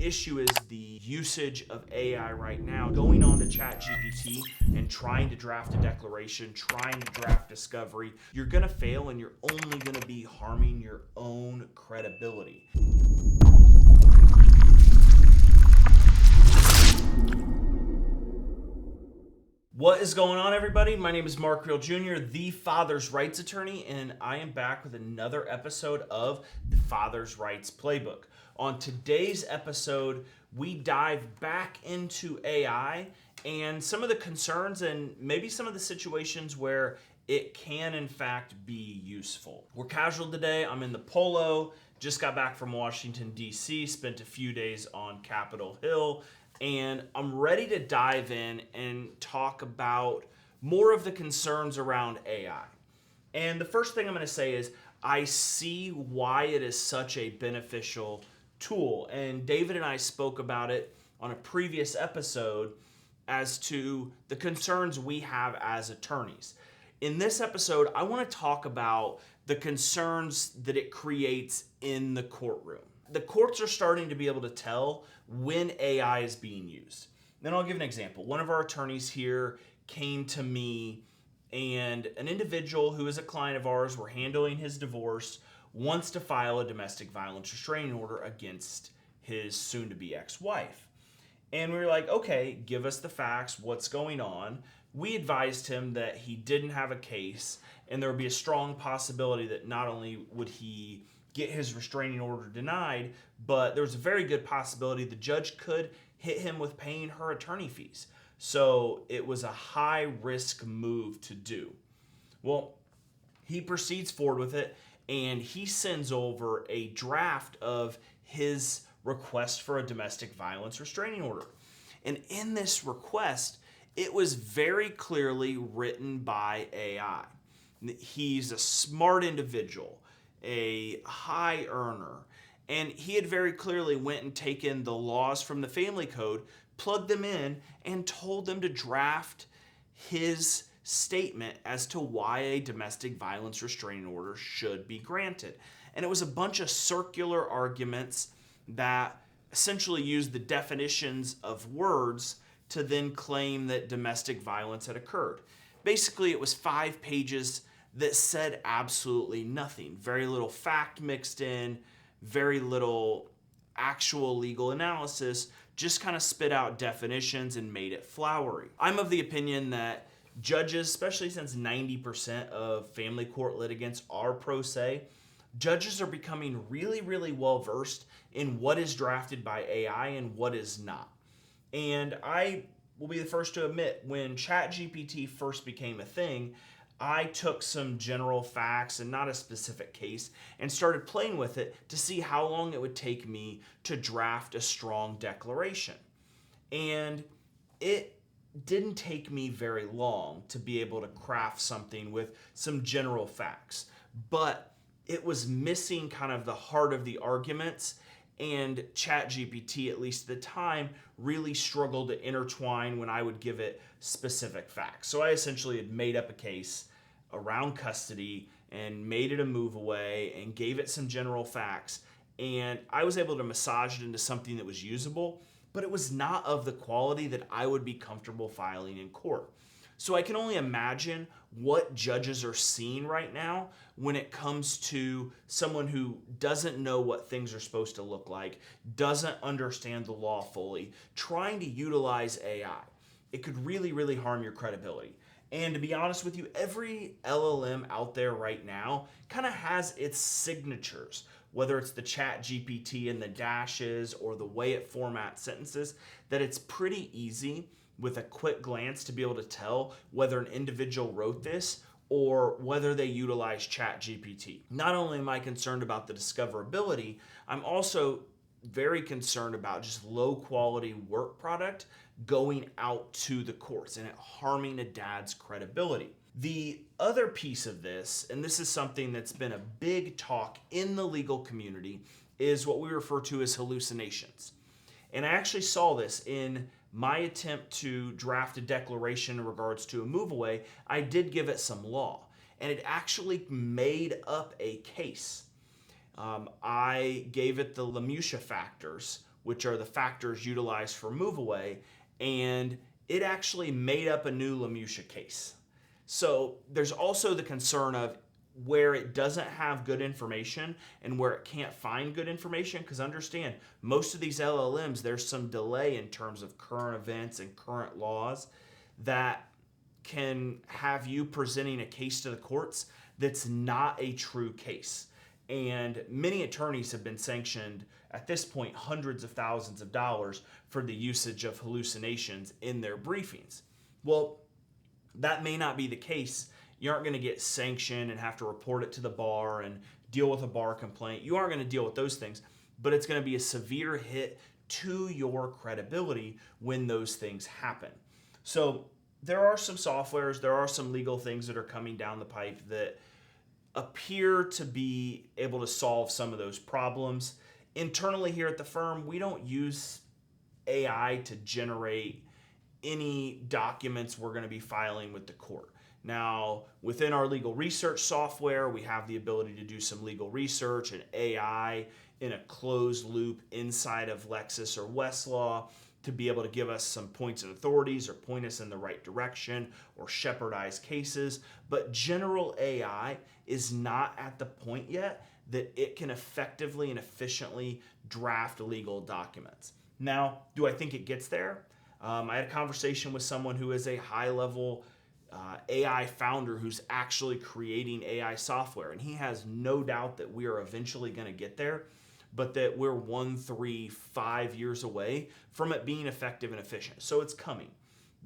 issue is the usage of AI right now. Going on to ChatGPT and trying to draft a declaration, trying to draft discovery, you're going to fail and you're only going to be harming your own credibility. What is going on, everybody? My name is Mark Real Jr., the Father's Rights Attorney, and I am back with another episode of the Father's Rights Playbook. On today's episode, we dive back into AI and some of the concerns and maybe some of the situations where it can, in fact, be useful. We're casual today. I'm in the Polo. Just got back from Washington, D.C., spent a few days on Capitol Hill, and I'm ready to dive in and talk about more of the concerns around AI. And the first thing I'm going to say is I see why it is such a beneficial tool. And David and I spoke about it on a previous episode as to the concerns we have as attorneys. In this episode, I want to talk about the concerns that it creates in the courtroom. The courts are starting to be able to tell when AI is being used. Then I'll give an example. One of our attorneys here came to me, and an individual who is a client of ours, we're handling his divorce, wants to file a domestic violence restraining order against his soon-to-be ex-wife. And we were like, okay, give us the facts, what's going on. We advised him that he didn't have a case, and there would be a strong possibility that not only would he get his restraining order denied, but there was a very good possibility the judge could hit him with paying her attorney fees. So it was a high-risk move to do. Well, he proceeds forward with it, and he sends over a draft of his request for a domestic violence restraining order. And in this request, it was very clearly written by AI. He's a smart individual, a high earner, and he had very clearly went and taken the laws from the family code, plugged them in, and told them to draft his statement as to why a domestic violence restraining order should be granted. And it was a bunch of circular arguments that essentially used the definitions of words to then claim that domestic violence had occurred. Basically, it was 5 pages that said absolutely nothing. Very little fact mixed in, very little actual legal analysis, just kind of spit out definitions and made it flowery. I'm of the opinion that judges, especially since 90% of family court litigants are pro se, judges are becoming really, really well versed in what is drafted by AI and what is not. And I will be the first to admit, when ChatGPT first became a thing, I took some general facts and not a specific case and started playing with it to see how long it would take me to draft a strong declaration. And it didn't take me very long to be able to craft something with some general facts, but it was missing kind of the heart of the arguments, and ChatGPT, at least at the time, really struggled to intertwine when I would give it specific facts. So I essentially had made up a case around custody and made it a move away and gave it some general facts, and I was able to massage it into something that was usable, but it was not of the quality that I would be comfortable filing in court. So I can only imagine what judges are seeing right now when it comes to someone who doesn't know what things are supposed to look like, doesn't understand the law fully, trying to utilize AI. It could really, really harm your credibility. And to be honest with you, every LLM out there right now kind of has its signatures, whether it's the ChatGPT and the dashes or the way it formats sentences, that it's pretty easy with a quick glance to be able to tell whether an individual wrote this or whether they utilize ChatGPT. Not only am I concerned about the discoverability, I'm also very concerned about just low quality work product going out to the courts and it harming a dad's credibility. The other piece of this, and this is something that's been a big talk in the legal community, is what we refer to as hallucinations. And I actually saw this in my attempt to draft a declaration in regards to a move away. I did give it some law, and it actually made up a case. I gave it the LaMusha factors, which are the factors utilized for move away, and it actually made up a new LaMusha case. So there's also the concern of where it doesn't have good information and where it can't find good information, because understand, most of these LLMs, there's some delay in terms of current events and current laws that can have you presenting a case to the courts that's not a true case. And many attorneys have been sanctioned at this point hundreds of thousands of dollars for the usage of hallucinations in their briefings. Well, that may not be the case. You aren't going to get sanctioned and have to report it to the bar and deal with a bar complaint. You aren't going to deal with those things, but it's going to be a severe hit to your credibility when those things happen. So there are some softwares, there are some legal things that are coming down the pipe that appear to be able to solve some of those problems. Internally here at the firm, we don't use AI to generate any documents we're going to be filing with the court. Now, within our legal research software, we have the ability to do some legal research and AI in a closed loop inside of Lexis or Westlaw to be able to give us some points and authorities or point us in the right direction or shepherdize cases. But general AI is not at the point yet that it can effectively and efficiently draft legal documents. Now, do I think it gets there? I had a conversation with someone who is a high-level AI founder who's actually creating AI software, and he has no doubt that we are eventually going to get there, but that we're 1, 3, 5 years away from it being effective and efficient. So it's coming.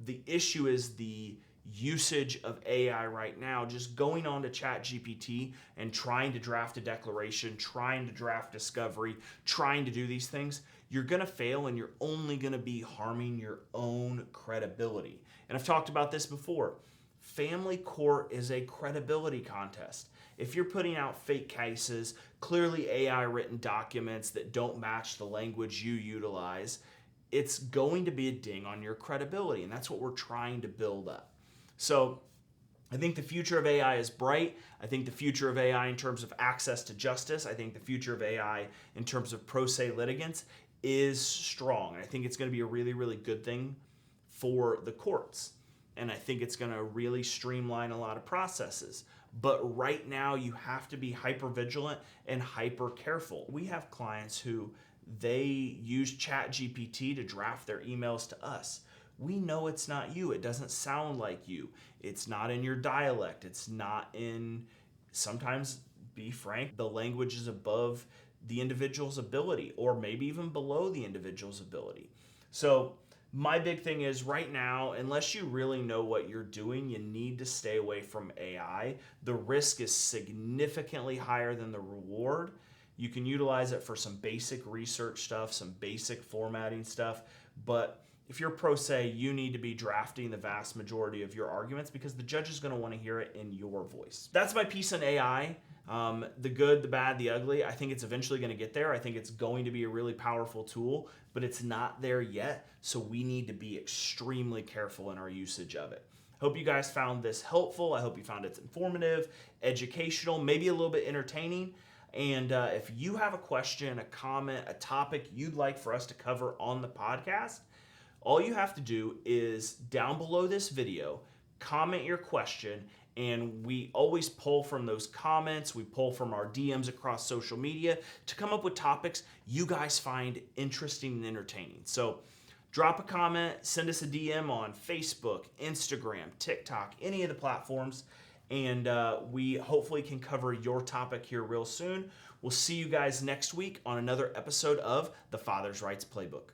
The issue is the usage of AI right now, just going on to ChatGPT and trying to draft a declaration, trying to draft discovery, trying to do these things. You're going to fail, and you're only going to be harming your own credibility. And I've talked about this before. Family court is a credibility contest. If you're putting out fake cases, clearly AI written documents that don't match the language you utilize, it's going to be a ding on your credibility, and that's what we're trying to build up. So I think the future of AI is bright. I think the future of AI in terms of access to justice, I think the future of AI in terms of pro se litigants is strong. And I think it's going to be a really, really good thing for the courts. And I think it's going to really streamline a lot of processes. But right now, you have to be hyper vigilant and hyper careful. We have clients who they use ChatGPT to draft their emails to us. We know it's not you. It doesn't sound like you. It's not in your dialect. It's not in, sometimes, be frank, the language is above the individual's ability, or maybe even below the individual's ability. So my big thing is right now, unless you really know what you're doing, you need to stay away from AI. The risk is significantly higher than the reward. You can utilize it for some basic research stuff, some basic formatting stuff, but if you're pro se, you need to be drafting the vast majority of your arguments because the judge is going to want to hear it in your voice. That's my piece on AI. The good, the bad, the ugly. I think it's eventually going to get there. I think it's going to be a really powerful tool, but it's not there yet. So we need to be extremely careful in our usage of it. Hope you guys found this helpful. I hope you found it informative, educational, maybe a little bit entertaining. And if you have a question, a comment, a topic you'd like for us to cover on the podcast, all you have to do is down below this video, comment your question, and we always pull from those comments. We pull from our DMs across social media to come up with topics you guys find interesting and entertaining. So drop a comment, send us a DM on Facebook, Instagram, TikTok, any of the platforms, and we hopefully can cover your topic here real soon. We'll see you guys next week on another episode of the Father's Rights Playbook.